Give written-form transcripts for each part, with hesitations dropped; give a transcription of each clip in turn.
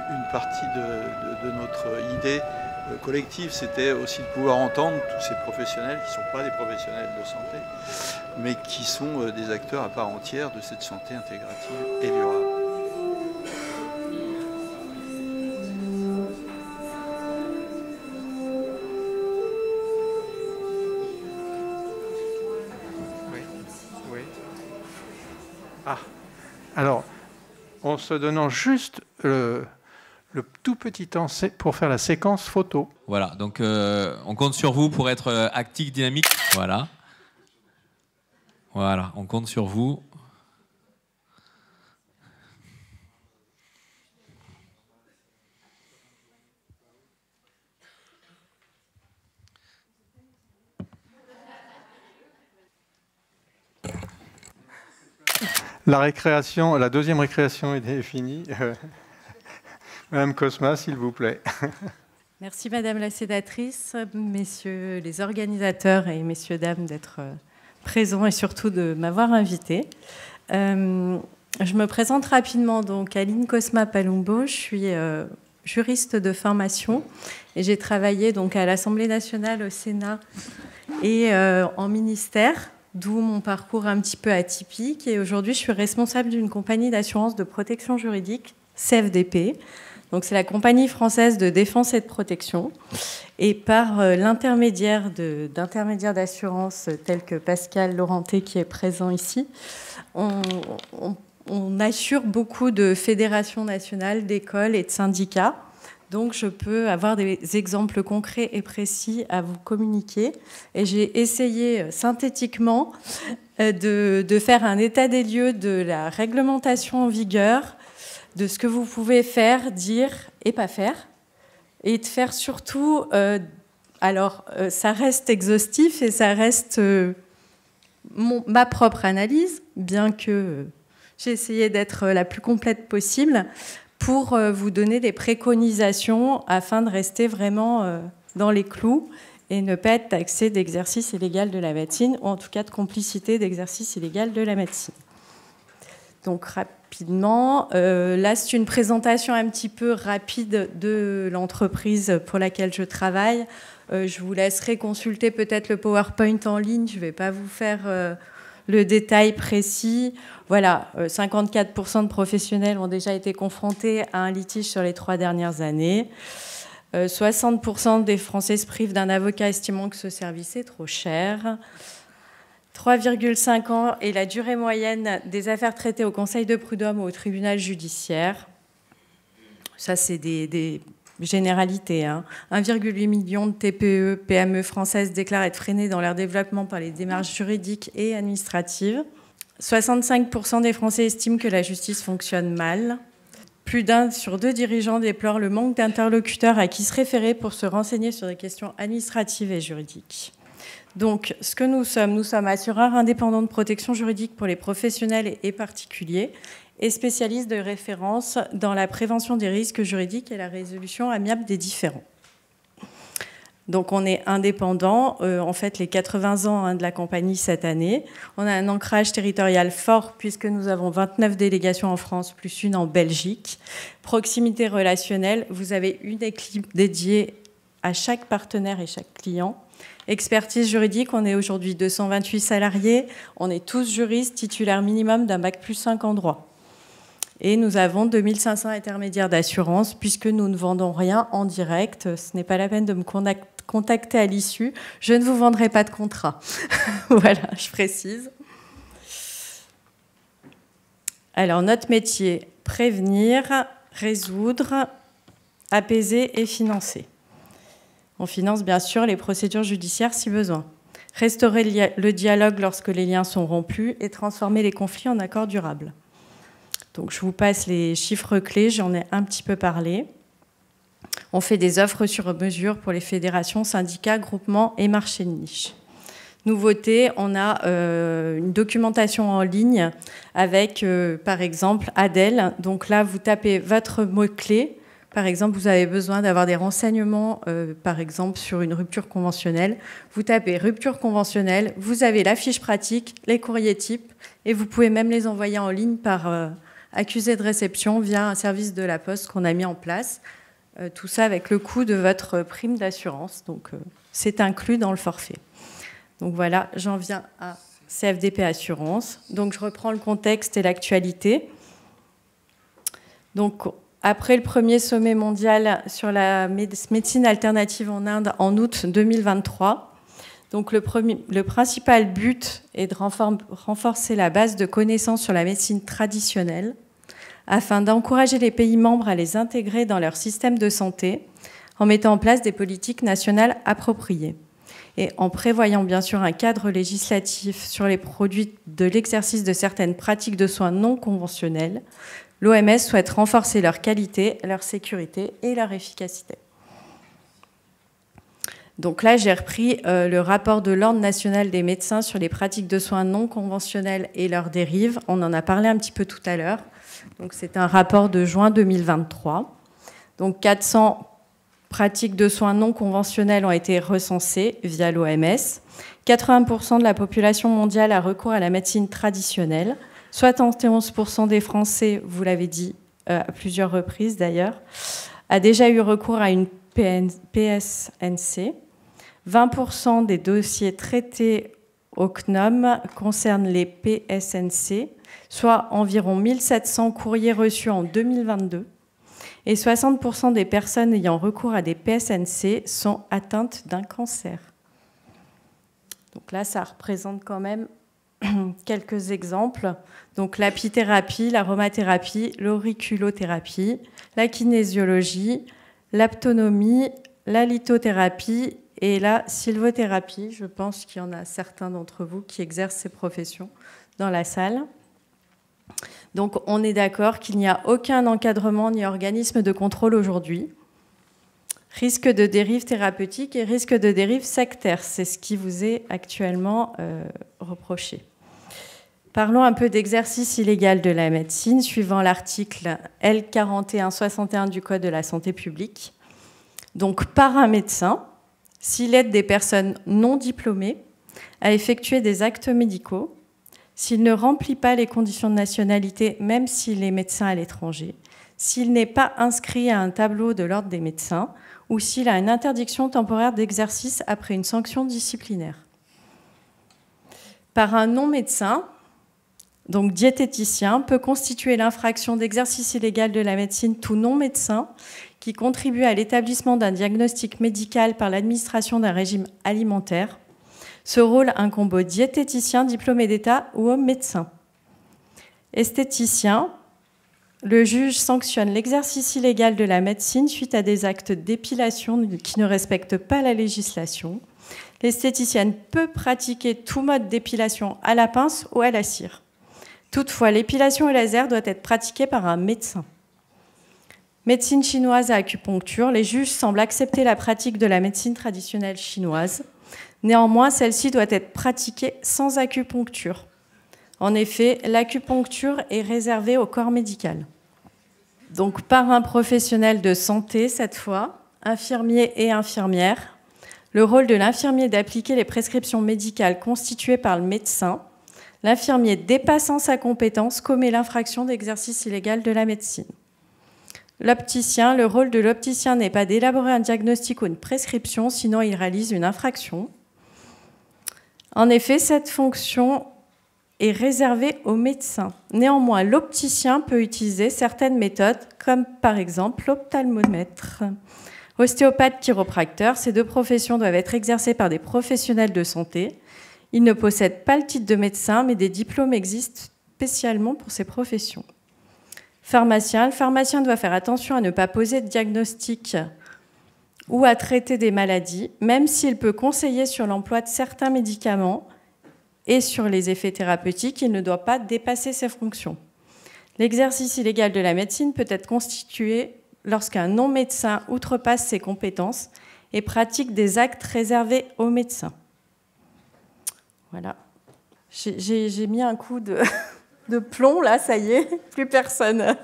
une partie de notre idée collective, c'était aussi de pouvoir entendre tous ces professionnels qui ne sont pas des professionnels de santé, mais qui sont des acteurs à part entière de cette santé intégrative et durable. Alors, en se donnant juste le tout petit temps pour faire la séquence photo. Voilà, donc on compte sur vous pour être actif, dynamique. Voilà. Voilà, on compte sur vous. La deuxième récréation est finie. Madame Cosma, s'il vous plaît. Merci Madame la sénatrice, messieurs les organisateurs et messieurs, dames d'être présents et surtout de m'avoir invité. Je me présente rapidement, donc Aline Cosma Palumbo, je suis juriste de formation et j'ai travaillé donc à l'Assemblée nationale, au Sénat et en ministère, d'où mon parcours un petit peu atypique. Et aujourd'hui, je suis responsable d'une compagnie d'assurance de protection juridique, CFDP. Donc, c'est la compagnie française de défense et de protection. Et par l'intermédiaire d'intermédiaires d'assurance tels que Pascal Laurenté, qui est présent ici, on assure beaucoup de fédérations nationales, d'écoles et de syndicats. Donc, je peux avoir des exemples concrets et précis à vous communiquer. Et j'ai essayé synthétiquement de faire un état des lieux de la réglementation en vigueur, de ce que vous pouvez faire, dire et pas faire. Et de faire surtout... ça reste exhaustif et ça reste ma propre analyse, bien que j'ai essayé d'être la plus complète possible, pour vous donner des préconisations afin de rester vraiment dans les clous et ne pas être taxé d'exercice illégal de la médecine, ou en tout cas de complicité d'exercice illégal de la médecine. Donc rapidement, là c'est une présentation un petit peu rapide de l'entreprise pour laquelle je travaille. Je vous laisserai consulter peut-être le PowerPoint en ligne, je ne vais pas vous faire... le détail précis, voilà, 54% de professionnels ont déjà été confrontés à un litige sur les 3 dernières années. 60% des Français se privent d'un avocat estimant que ce service est trop cher. 3,5 ans est la durée moyenne des affaires traitées au Conseil de prud'homme ou au tribunal judiciaire. Ça, c'est des généralité. 1,8 million de TPE, PME françaises déclarent être freinées dans leur développement par les démarches juridiques et administratives. 65% des Français estiment que la justice fonctionne mal. Plus d'un sur 2 dirigeants déplorent le manque d'interlocuteurs à qui se référer pour se renseigner sur des questions administratives et juridiques. Donc, ce que nous sommes assureurs indépendants de protection juridique pour les professionnels et particuliers, et spécialiste de référence dans la prévention des risques juridiques et la résolution amiable des différends. Donc on est indépendant, en fait les 80 ans de la compagnie cette année. On a un ancrage territorial fort puisque nous avons 29 délégations en France plus une en Belgique. Proximité relationnelle, vous avez une équipe dédiée à chaque partenaire et chaque client. Expertise juridique, on est aujourd'hui 228 salariés, on est tous juristes titulaires minimum d'un bac+5 en droit. Et nous avons 2500 intermédiaires d'assurance puisque nous ne vendons rien en direct. Ce n'est pas la peine de me contacter à l'issue. Je ne vous vendrai pas de contrat. Voilà, je précise. Alors, notre métier, prévenir, résoudre, apaiser et financer. On finance bien sûr les procédures judiciaires si besoin. Restaurer le dialogue lorsque les liens sont rompus et transformer les conflits en accords durables. Donc, je vous passe les chiffres clés, j'en ai un petit peu parlé. On fait des offres sur mesure pour les fédérations, syndicats, groupements et marchés de niche. Nouveauté, on a une documentation en ligne avec, par exemple, Adèle. Donc là, vous tapez votre mot-clé. Par exemple, vous avez besoin d'avoir des renseignements, par exemple, sur une rupture conventionnelle. Vous tapez rupture conventionnelle, vous avez la fiche pratique, les courriers types, et vous pouvez même les envoyer en ligne par accusé de réception via un service de la Poste qu'on a mis en place. Tout ça avec le coût de votre prime d'assurance. Donc, c'est inclus dans le forfait. Donc voilà, j'en viens à CFDP Assurance. Donc, je reprends le contexte et l'actualité. Donc, après le premier sommet mondial sur la médecine alternative en Inde en août 2023, donc le principal but est de renforcer la base de connaissances sur la médecine traditionnelle afin d'encourager les pays membres à les intégrer dans leur système de santé en mettant en place des politiques nationales appropriées et en prévoyant bien sûr un cadre législatif sur les produits de l'exercice de certaines pratiques de soins non conventionnels. L'OMS souhaite renforcer leur qualité, leur sécurité et leur efficacité. Donc là, j'ai repris le rapport de l'Ordre national des médecins sur les pratiques de soins non conventionnels et leurs dérives. On en a parlé un petit peu tout à l'heure. Donc c'est un rapport de juin 2023. Donc 400 pratiques de soins non conventionnels ont été recensées via l'OMS. 80% de la population mondiale a recours à la médecine traditionnelle. 71% des Français, vous l'avez dit à plusieurs reprises d'ailleurs, a déjà eu recours à une PSNC. 20% des dossiers traités au CNOM concernent les PSNC, soit environ 1700 courriers reçus en 2022. Et 60% des personnes ayant recours à des PSNC sont atteintes d'un cancer. Donc là, ça représente quand même quelques exemples. Donc l'apithérapie, l'aromathérapie, l'auriculothérapie, la kinésiologie, l'aptonomie, la lithothérapie et la sylvothérapie. Je pense qu'il y en a certains d'entre vous qui exercent ces professions dans la salle. Donc on est d'accord qu'il n'y a aucun encadrement ni organisme de contrôle aujourd'hui. Risque de dérive thérapeutique et risque de dérive sectaire, c'est ce qui vous est actuellement reproché. Parlons un peu d'exercice illégal de la médecine, suivant l'article L4161 du Code de la santé publique. Donc par un médecin, s'il aide des personnes non diplômées à effectuer des actes médicaux, s'il ne remplit pas les conditions de nationalité, même s'il est médecin à l'étranger, s'il n'est pas inscrit à un tableau de l'ordre des médecins, ou s'il a une interdiction temporaire d'exercice après une sanction disciplinaire. Par un non-médecin, donc diététicien, peut constituer l'infraction d'exercice illégal de la médecine tout non-médecin qui contribue à l'établissement d'un diagnostic médical par l'administration d'un régime alimentaire. Ce rôle incombe aux diététiciens diplômés d'État ou aux médecins. Esthéticien, le juge sanctionne l'exercice illégal de la médecine suite à des actes d'épilation qui ne respectent pas la législation. L'esthéticienne peut pratiquer tout mode d'épilation à la pince ou à la cire. Toutefois, l'épilation au laser doit être pratiquée par un médecin. Médecine chinoise à acupuncture, les juges semblent accepter la pratique de la médecine traditionnelle chinoise. Néanmoins, celle-ci doit être pratiquée sans acupuncture. En effet, l'acupuncture est réservée au corps médical. Donc par un professionnel de santé, cette fois, infirmier et infirmière, le rôle de l'infirmier d'appliquer les prescriptions médicales constituées par le médecin, l'infirmier dépassant sa compétence commet l'infraction d'exercice illégal de la médecine. L'opticien, le rôle de l'opticien n'est pas d'élaborer un diagnostic ou une prescription, sinon il réalise une infraction. En effet, cette fonction est réservée aux médecins. Néanmoins, l'opticien peut utiliser certaines méthodes, comme par exemple l'ophtalmomètre. Ostéopathe, chiropracteur, ces deux professions doivent être exercées par des professionnels de santé. Ils ne possèdent pas le titre de médecin, mais des diplômes existent spécialement pour ces professions. Pharmacien, le pharmacien doit faire attention à ne pas poser de diagnostic ou à traiter des maladies, même s'il peut conseiller sur l'emploi de certains médicaments et sur les effets thérapeutiques, il ne doit pas dépasser ses fonctions. L'exercice illégal de la médecine peut être constitué lorsqu'un non-médecin outrepasse ses compétences et pratique des actes réservés aux médecins. Voilà. J'ai mis un coup de plomb, là, ça y est, plus personne.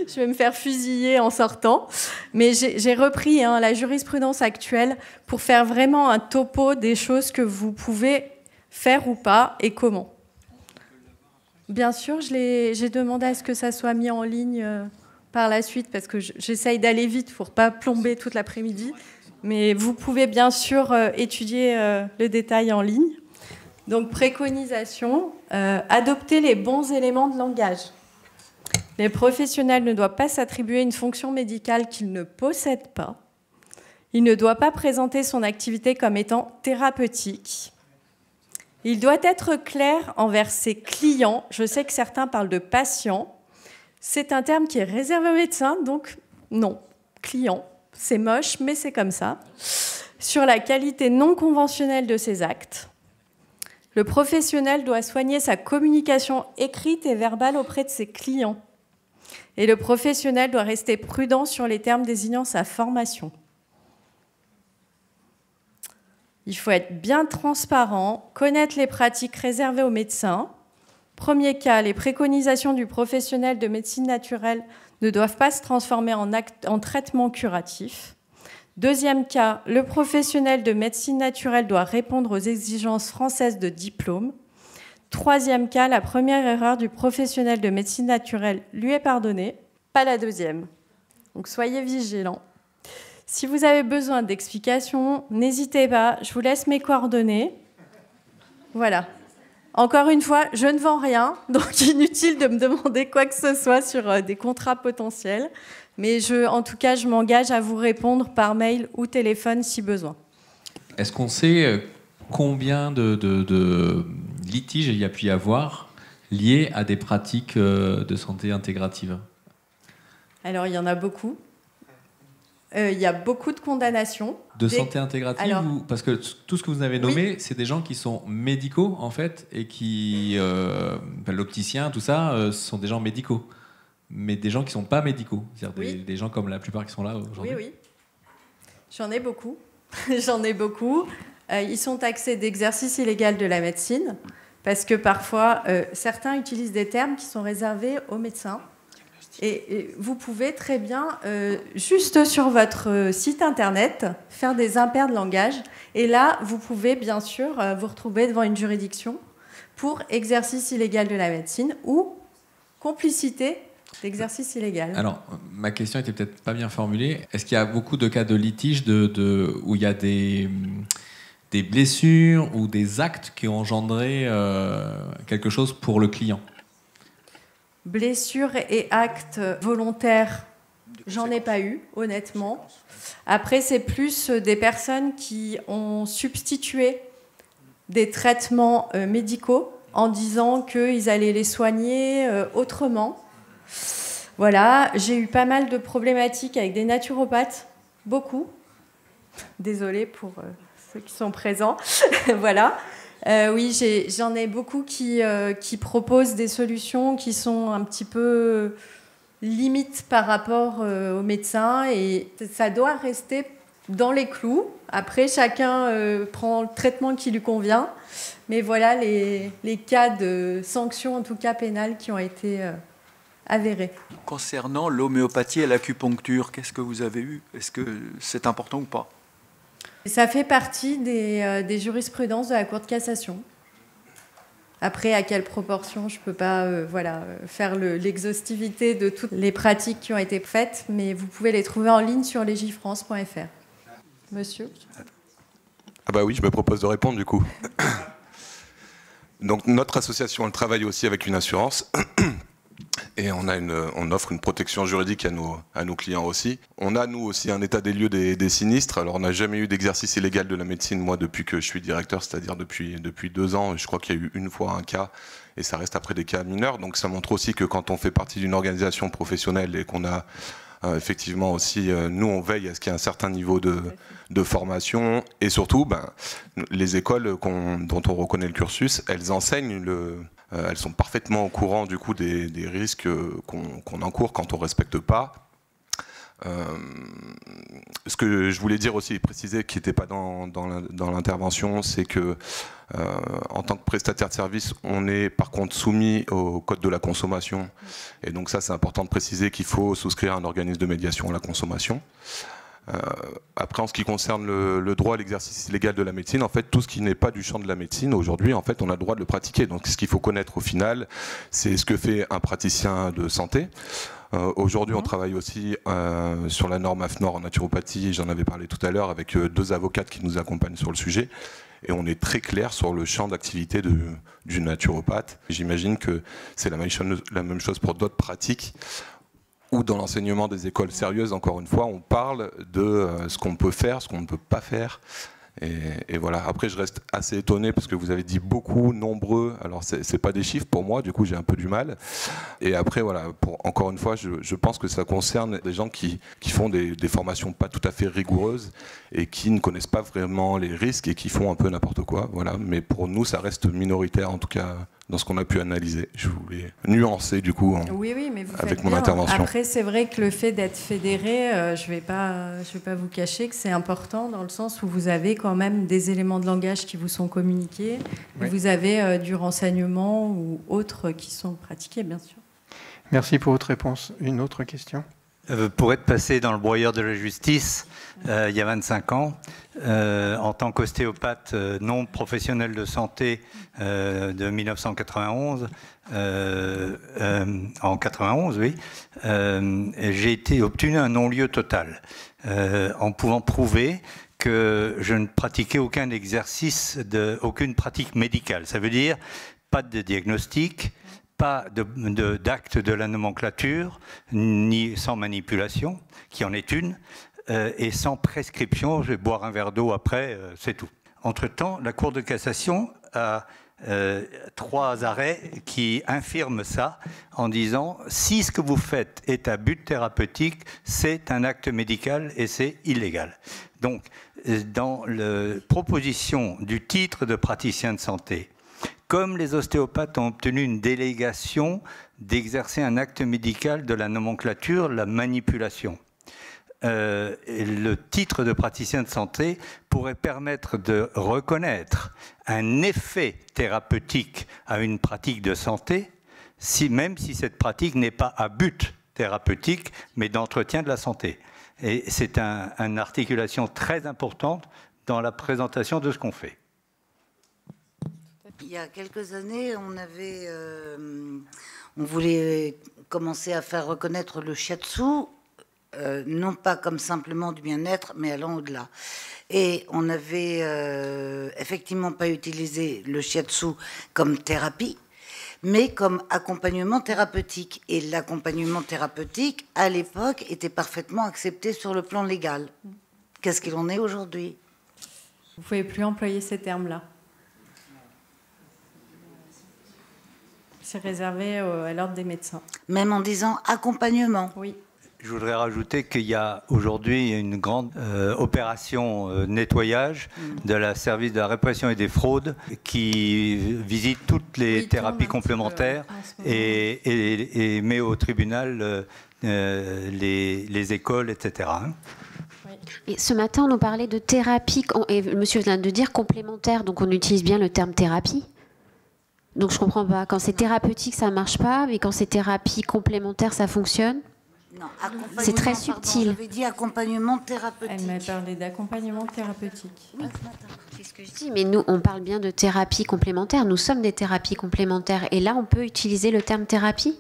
Je vais me faire fusiller en sortant. Mais j'ai repris la jurisprudence actuelle pour faire vraiment un topo des choses que vous pouvez faire ou pas et comment. Bien sûr, j'ai demandé à ce que ça soit mis en ligne par la suite, parce que j'essaye d'aller vite pour ne pas plomber toute l'après-midi. Mais vous pouvez bien sûr étudier le détail en ligne. Donc, préconisation, adopter les bons éléments de langage. Les professionnels ne doivent pas s'attribuer une fonction médicale qu'ils ne possèdent pas. Il ne doit pas présenter son activité comme étant thérapeutique. Il doit être clair envers ses clients. Je sais que certains parlent de patients. C'est un terme qui est réservé aux médecins, donc non. Client, c'est moche, mais c'est comme ça. Sur la qualité non conventionnelle de ses actes. Le professionnel doit soigner sa communication écrite et verbale auprès de ses clients. Et le professionnel doit rester prudent sur les termes désignant sa formation. Il faut être bien transparent, connaître les pratiques réservées aux médecins. Premier cas, les préconisations du professionnel de médecine naturelle ne doivent pas se transformer en traitement curatif. Deuxième cas, le professionnel de médecine naturelle doit répondre aux exigences françaises de diplôme. Troisième cas, la première erreur du professionnel de médecine naturelle lui est pardonnée, pas la deuxième. Donc soyez vigilants. Si vous avez besoin d'explications, n'hésitez pas, je vous laisse mes coordonnées. Voilà. Encore une fois, je ne vends rien, donc inutile de me demander quoi que ce soit sur des contrats potentiels. Mais en tout cas, je m'engage à vous répondre par mail ou téléphone si besoin. Est-ce qu'on sait combien de litiges il y a pu y avoir liés à des pratiques de santé intégrative? Alors, il y en a beaucoup. Il y a beaucoup de condamnations. De santé intégrative parce que tout ce que vous avez nommé, c'est des gens qui sont médicaux, en fait, et qui... l'opticien, tout ça, ce sont des gens médicaux. Mais des gens qui ne sont pas médicaux. C'est-à-dire des gens comme la plupart qui sont là aujourd'hui. Oui. J'en ai beaucoup. J'en ai beaucoup. Ils sont taxés d'exercice illégal de la médecine, parce que parfois, certains utilisent des termes qui sont réservés aux médecins. Et vous pouvez très bien, juste sur votre site internet, faire des impairs de langage. Et là, vous pouvez bien sûr vous retrouver devant une juridiction pour exercice illégal de la médecine ou complicité d'exercice illégal. Alors, ma question était peut-être pas bien formulée. Est-ce qu'il y a beaucoup de cas de litige où il y a des blessures ou des actes qui ont engendré quelque chose pour le client? Blessures et actes volontaires, j'en ai pas eu, honnêtement. Après, c'est plus des personnes qui ont substitué des traitements médicaux en disant qu'ils allaient les soigner autrement. Voilà, j'ai eu pas mal de problématiques avec des naturopathes, beaucoup. Désolée pour ceux qui sont présents. Voilà. Oui, j'en ai beaucoup qui proposent des solutions qui sont un petit peu limites par rapport aux médecins et ça doit rester dans les clous. Après, chacun prend le traitement qui lui convient. Mais voilà les cas de sanctions, en tout cas pénales, qui ont été avérés. Concernant l'homéopathie et l'acupuncture, qu'est-ce que vous avez eu? Est-ce que c'est important ou pas? Ça fait partie des jurisprudences de la Cour de cassation. Après, à quelle proportion, je ne peux pas faire l'exhaustivité de toutes les pratiques qui ont été faites, mais vous pouvez les trouver en ligne sur legifrance.fr. Monsieur? Ah bah oui, je me propose de répondre du coup. Donc notre association, elle travaille aussi avec une assurance. Et on offre une protection juridique à nos clients aussi. On a, nous aussi, un état des lieux des sinistres. Alors, on n'a jamais eu d'exercice illégal de la médecine, moi, depuis que je suis directeur, c'est-à-dire depuis 2 ans. Je crois qu'il y a eu une fois un cas, et ça reste après des cas mineurs. Donc, ça montre aussi que quand on fait partie d'une organisation professionnelle et qu'on a effectivement aussi, nous, on veille à ce qu'il y ait un certain niveau de formation. Et surtout, les écoles dont on reconnaît le cursus, elles enseignent elles sont parfaitement au courant du coup des risques qu'on encourt quand on ne respecte pas. Ce que je voulais dire aussi, préciser, qui n'était pas dans l'intervention, c'est que en tant que prestataire de service, on est par contre soumis au code de la consommation. Et donc ça, c'est important de préciser qu'il faut souscrire à un organisme de médiation à la consommation. Après, en ce qui concerne le droit à l'exercice légal de la médecine, en fait, tout ce qui n'est pas du champ de la médecine, aujourd'hui, en fait, on a le droit de le pratiquer. Donc, ce qu'il faut connaître au final, c'est ce que fait un praticien de santé. Aujourd'hui, on travaille aussi sur la norme AFNOR en naturopathie, j'en avais parlé tout à l'heure, avec 2 avocates qui nous accompagnent sur le sujet. Et on est très clair sur le champ d'activité du naturopathe. J'imagine que c'est la même chose pour d'autres pratiques, ou dans l'enseignement des écoles sérieuses, encore une fois, on parle de ce qu'on peut faire, ce qu'on ne peut pas faire. Et voilà. Après, je reste assez étonné parce que vous avez dit beaucoup, nombreux. Alors, c'est pas des chiffres pour moi, du coup, j'ai un peu du mal. Et après, voilà, encore une fois, je pense que ça concerne des gens qui font des formations pas tout à fait rigoureuses et qui ne connaissent pas vraiment les risques et qui font un peu n'importe quoi. Voilà. Mais pour nous, ça reste minoritaire, en tout cas, dans ce qu'on a pu analyser. Je voulais nuancer, du coup, oui, mais vous avec faites mon bien. intervention. Après, c'est vrai que le fait d'être fédéré, je vais pas vous cacher que c'est important dans le sens où vous avez quand même des éléments de langage qui vous sont communiqués, et vous avez du renseignement ou autres qui sont pratiqués, bien sûr. Merci pour votre réponse. Une autre question ? Pour être passé dans le broyeur de la justice il y a 25 ans, en tant qu'ostéopathe non professionnel de santé de 1991, en 91, oui, j'ai obtenu un non-lieu total en pouvant prouver que je ne pratiquais aucun exercice, aucune pratique médicale. Ça veut dire pas de diagnostic, pas d'acte de la nomenclature, ni sans manipulation, qui en est une, et sans prescription. Je vais boire un verre d'eau après, c'est tout. Entre-temps, la Cour de cassation a 3 arrêts qui infirment ça en disant si ce que vous faites est à but thérapeutique, c'est un acte médical et c'est illégal. Donc, dans la proposition du titre de praticien de santé, comme les ostéopathes ont obtenu une délégation d'exercer un acte médical de la nomenclature, la manipulation, le titre de praticien de santé pourrait permettre de reconnaître un effet thérapeutique à une pratique de santé, même si cette pratique n'est pas à but thérapeutique, mais d'entretien de la santé. Et c'est une articulation très importante dans la présentation de ce qu'on fait. Il y a quelques années, on voulait commencer à faire reconnaître le shiatsu, non pas comme simplement du bien-être, mais allant au-delà. Et on n'avait effectivement pas utilisé le shiatsu comme thérapie, mais comme accompagnement thérapeutique. Et l'accompagnement thérapeutique, à l'époque, était parfaitement accepté sur le plan légal. Qu'est-ce qu'il en est aujourd'hui ? Vous ne pouvez plus employer ces termes-là. C'est réservé à l'ordre des médecins. Même en disant accompagnement. Oui. Je voudrais rajouter qu'il y a aujourd'hui une grande opération nettoyage de la service de la répression et des fraudes qui visite toutes les thérapies complémentaires et met au tribunal les écoles, etc. Et ce matin, on nous parlait de thérapie, et monsieur vient de dire complémentaire, donc on utilise bien le terme thérapie. Donc je ne comprends pas. Quand c'est thérapeutique, ça ne marche pas, mais quand c'est thérapie complémentaire, ça fonctionne. Non, c'est très subtil. J'avais dit accompagnement thérapeutique. Elle m'a parlé d'accompagnement thérapeutique. Oui, c'est ce que je dis. Mais nous, on parle bien de thérapie complémentaire. Nous sommes des thérapies complémentaires. Et là, on peut utiliser le terme thérapie ?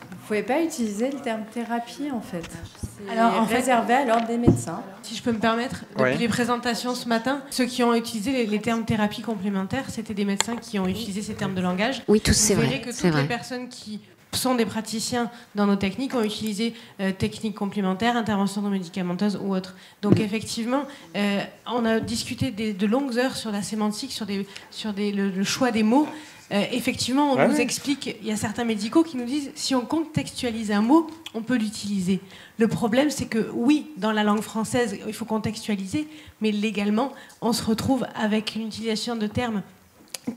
Vous ne pouvez pas utiliser le terme thérapie, en fait. C'est réservé à l'ordre des médecins. Si je peux me permettre, depuis les présentations ce matin, ceux qui ont utilisé les termes thérapie complémentaire, c'était des médecins qui ont utilisé ces termes de langage. Oui, c'est vrai. Vous verrez que toutes les personnes qui sont des praticiens dans nos techniques ont utilisé techniques complémentaires, interventions non médicamenteuses ou autres. Donc effectivement, on a discuté de longues heures sur la sémantique, sur le choix des mots. Effectivement, on nous explique, il y a certains médicaux qui nous disent si on contextualise un mot, on peut l'utiliser. Le problème, c'est que oui, dans la langue française, il faut contextualiser, mais légalement, on se retrouve avec une utilisation de termes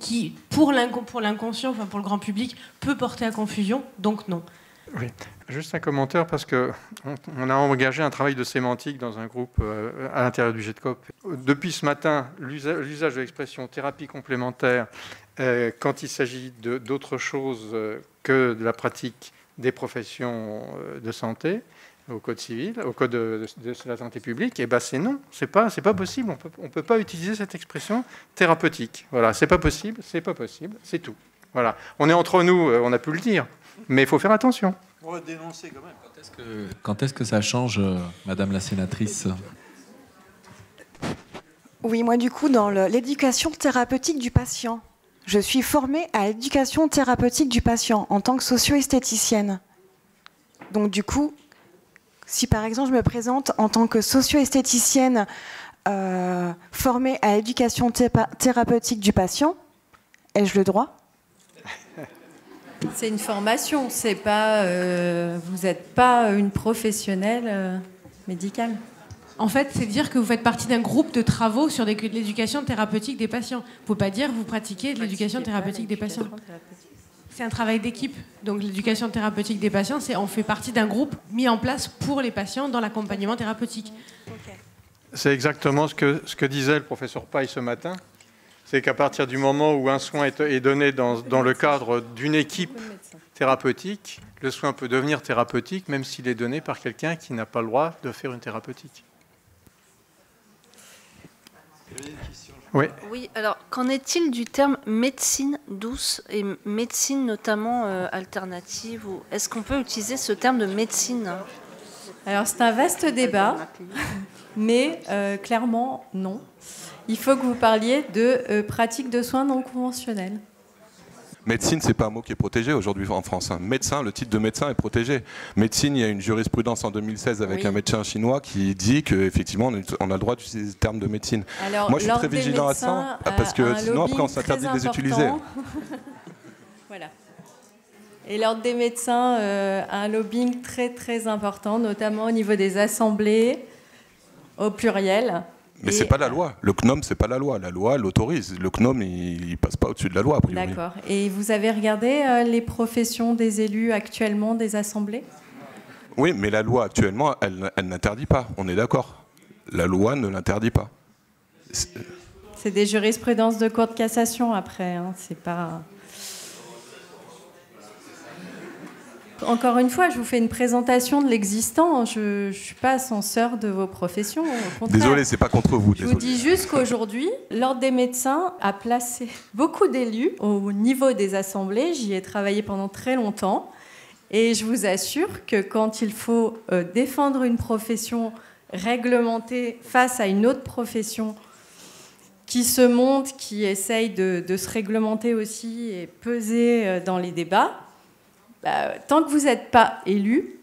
qui, pour l'inconscient, enfin pour le grand public, peut porter à confusion, donc non. Oui, juste un commentaire parce qu'on a engagé un travail de sémantique dans un groupe à l'intérieur du GEDCOP. Depuis ce matin, l'usage de l'expression thérapie complémentaire, quand il s'agit d'autre chose que de la pratique des professions de santé, au code civil, au code de la santé publique, et ben c'est non, c'est pas possible. On peut pas utiliser cette expression thérapeutique. Voilà, c'est pas possible, c'est tout. Voilà, on est entre nous, on a pu le dire, mais il faut faire attention. On va dénoncer quand même. Quand est-ce que ça change, Madame la sénatrice ? Oui, moi du coup, dans l'éducation thérapeutique du patient. Je suis formée à l'éducation thérapeutique du patient en tant que socio-esthéticienne. Donc du coup, si par exemple je me présente en tant que socio-esthéticienne formée à l'éducation thérapeutique du patient, ai-je le droit ? C'est une formation, c'est pas, vous n'êtes pas une professionnelle médicale. En fait, c'est dire que vous faites partie d'un groupe de travaux sur de l'éducation thérapeutique des patients. Vous ne pouvez pas dire que vous pratiquez de l'éducation thérapeutique des patients. C'est un travail d'équipe. Donc l'éducation thérapeutique des patients, on fait partie d'un groupe mis en place pour les patients dans l'accompagnement thérapeutique. C'est exactement ce que disait le professeur Paille ce matin. C'est qu'à partir du moment où un soin est donné dans le cadre d'une équipe thérapeutique, le soin peut devenir thérapeutique même s'il est donné par quelqu'un qui n'a pas le droit de faire une thérapeutique. Oui, alors qu'en est-il du terme médecine douce et médecine notamment alternative, ou est-ce qu'on peut utiliser ce terme de médecine ? Alors c'est un vaste débat, mais clairement non. Il faut que vous parliez de pratique de soins non conventionnels. Médecine, c'est pas un mot qui est protégé aujourd'hui en France. Médecin, le titre de médecin est protégé. Médecine, il y a une jurisprudence en 2016 avec un médecin chinois qui dit qu'effectivement, on a le droit d'utiliser le terme de médecine. Alors, moi, je suis très vigilant à ça, parce que sinon, après, on s'interdit de les utiliser. Voilà. Et l'Ordre des médecins a un lobbying très, très important, notamment au niveau des assemblées, au pluriel. Mais c'est pas la loi. Le CNOM, c'est pas la loi. La loi l'autorise. Le CNOM, il passe pas au-dessus de la loi, a priori. D'accord. Et vous avez regardé les professions des élus actuellement des assemblées ? Oui, mais la loi actuellement, elle n'interdit pas. On est d'accord. La loi ne l'interdit pas. C'est des jurisprudences de Cour de cassation après. Hein. C'est pas. Encore une fois, je vous fais une présentation de l'existant. Je ne suis pas censeur de vos professions. Au contraire. Désolé, c'est pas contre vous. Je vous dis juste qu'aujourd'hui, l'Ordre des médecins a placé beaucoup d'élus au niveau des assemblées. J'y ai travaillé pendant très longtemps. Et je vous assure que quand il faut défendre une profession réglementée face à une autre profession qui se monte, qui essaye de se réglementer aussi et peser dans les débats, tant que vous n'êtes pas élu,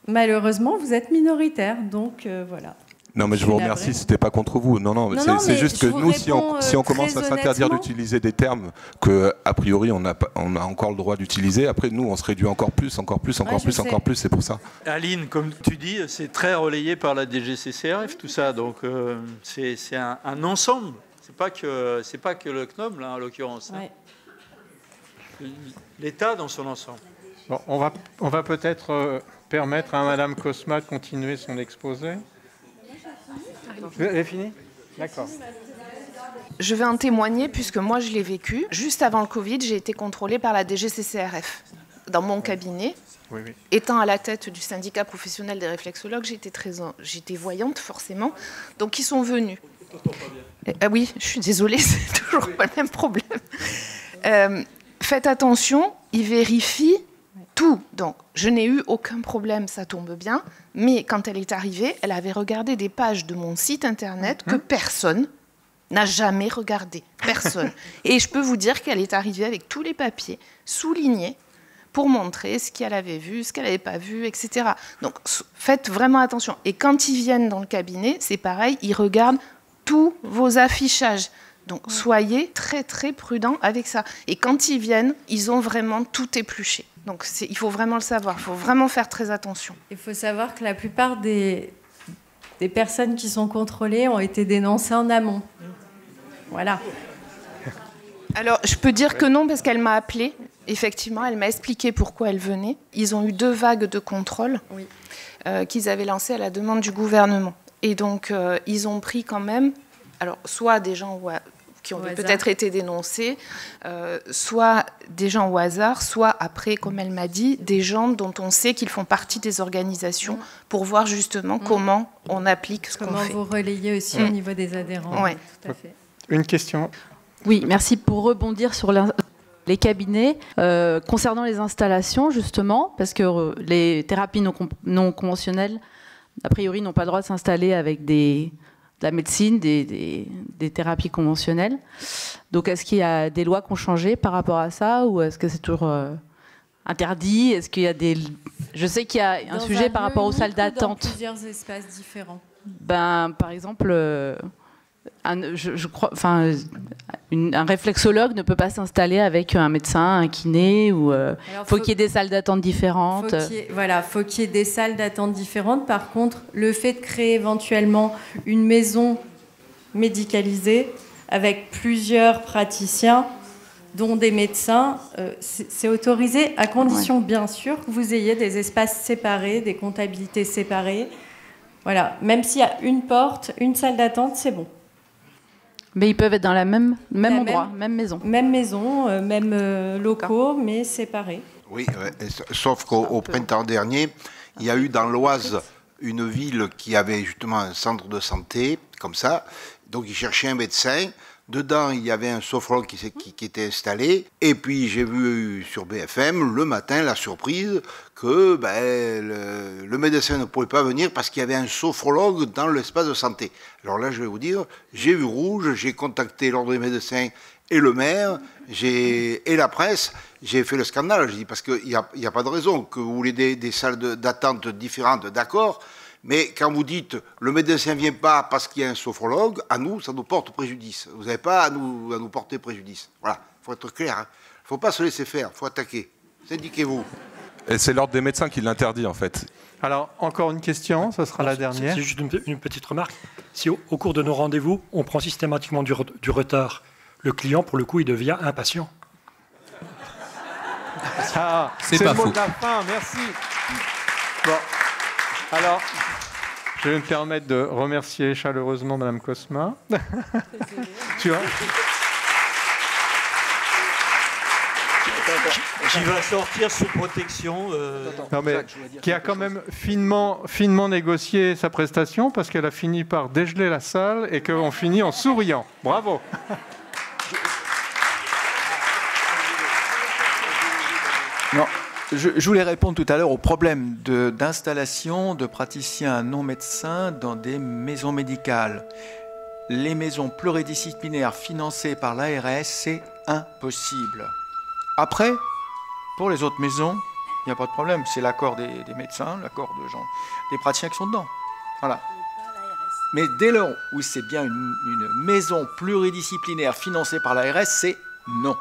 malheureusement, vous êtes minoritaire. Donc, voilà. Non, mais je vous remercie, c'était pas contre vous. Non, c'est juste que nous, si on commence à s'interdire d'utiliser des termes qu'a priori on a encore le droit d'utiliser, après nous, on se réduit encore plus, c'est pour ça. Aline, comme tu dis, c'est très relayé par la DGCCRF, tout ça. Donc, c'est un ensemble. C'est pas que le CNOM, là, en l'occurrence. Ouais. L'État dans son ensemble. Bon, on va peut-être permettre à Madame Cosma de continuer son exposé. Elle est finie ? D'accord. Je vais en témoigner puisque moi je l'ai vécu. Juste avant le Covid, j'ai été contrôlée par la DGCCRF dans mon cabinet. Oui. Étant à la tête du syndicat professionnel des réflexologues, j'étais voyante forcément. Donc ils sont venus. Oui, je suis désolée, c'est toujours pas le même problème. Faites attention, ils vérifient tout. Donc, je n'ai eu aucun problème, ça tombe bien. Mais quand elle est arrivée, elle avait regardé des pages de mon site internet que personne n'a jamais regardé. Personne. Et je peux vous dire qu'elle est arrivée avec tous les papiers soulignés pour montrer ce qu'elle avait vu, ce qu'elle n'avait pas vu, etc. Donc, faites vraiment attention. Et quand ils viennent dans le cabinet, c'est pareil, ils regardent tous vos affichages. Donc, soyez très, très prudents avec ça. Et quand ils viennent, ils ont vraiment tout épluché. Donc, il faut vraiment le savoir. Il faut vraiment faire très attention. Il faut savoir que la plupart des personnes qui sont contrôlées ont été dénoncées en amont. Voilà. Alors, je peux dire que non, parce qu'elle m'a appelée. Effectivement, elle m'a expliqué pourquoi elle venait. Ils ont eu 2 vagues de contrôle qu'ils avaient lancées à la demande du gouvernement. Et donc, ils ont pris quand même... Alors, soit des gens qui ont peut-être été dénoncés, soit des gens au hasard, soit après, comme elle m'a dit, des gens dont on sait qu'ils font partie des organisations pour voir justement comment on applique ce qu'on fait. Comment vous relayez aussi au niveau des adhérents. Oui, tout à fait. Une question. Oui, merci pour rebondir sur les cabinets. Concernant les installations, justement, parce que les thérapies non conventionnelles, a priori, n'ont pas le droit de s'installer avec de la médecine, des thérapies conventionnelles. Donc, est-ce qu'il y a des lois qui ont changé par rapport à ça, ou est-ce que c'est toujours interdit? Est-ce qu'il y a des... Je sais qu'il y a un sujet par rapport aux salles d'attente. Dans plusieurs espaces différents. Par exemple... je crois, un réflexologue ne peut pas s'installer avec un médecin, un kiné, ou faut qu'il y ait des salles d'attente différentes. Faut qu'il y ait des salles d'attente différentes. Par contre, le fait de créer éventuellement une maison médicalisée avec plusieurs praticiens, dont des médecins, c'est autorisé à condition, bien sûr, que vous ayez des espaces séparés, des comptabilités séparées. Voilà, même s'il y a une porte, une salle d'attente, c'est bon. Mais ils peuvent être dans la même endroit, même maison. Même maison, même locaux, mais séparés. Oui, sauf qu'au printemps dernier, il y a eu dans l'Oise une ville qui avait justement un centre de santé, comme ça. Donc ils cherchaient un médecin. Dedans, il y avait un sophrologue qui était installé. Et puis, j'ai vu sur BFM, le matin, la surprise que le médecin ne pouvait pas venir parce qu'il y avait un sophrologue dans l'espace de santé. Alors là, je vais vous dire, j'ai vu rouge, j'ai contacté l'ordre des médecins et le maire, et la presse, j'ai fait le scandale. J'ai dit, parce qu'il n'y a pas de raison que vous voulez des salles d'attente différentes, d'accord. Mais quand vous dites le médecin ne vient pas parce qu'il y a un sophrologue, à nous, ça nous porte préjudice. Vous n'avez pas à nous porter préjudice. Voilà, il faut être clair. Il ne faut pas se laisser faire, il faut attaquer. Syndiquez-vous. Et c'est l'ordre des médecins qui l'interdit, en fait. Alors, encore une question, ça sera la dernière. C'est juste une petite remarque. Si au cours de nos rendez-vous, on prend systématiquement du retard, le client, pour le coup, il devient impatient. C'est le mot de la fin, merci. Bon, alors... Je vais me permettre de remercier chaleureusement Madame Cosma. Tu vois, qui va sortir sous protection. Non, mais qui a quand même finement négocié sa prestation parce qu'elle a fini par dégeler la salle et qu'on finit en souriant. Bravo. Non. Je voulais répondre tout à l'heure au problème d'installation de praticiens non médecins dans des maisons médicales. Les maisons pluridisciplinaires financées par l'ARS, c'est impossible. Après, pour les autres maisons, il n'y a pas de problème. C'est l'accord des médecins, l'accord des praticiens qui sont dedans. Voilà. Mais dès lors où c'est bien une maison pluridisciplinaire financée par l'ARS, c'est non.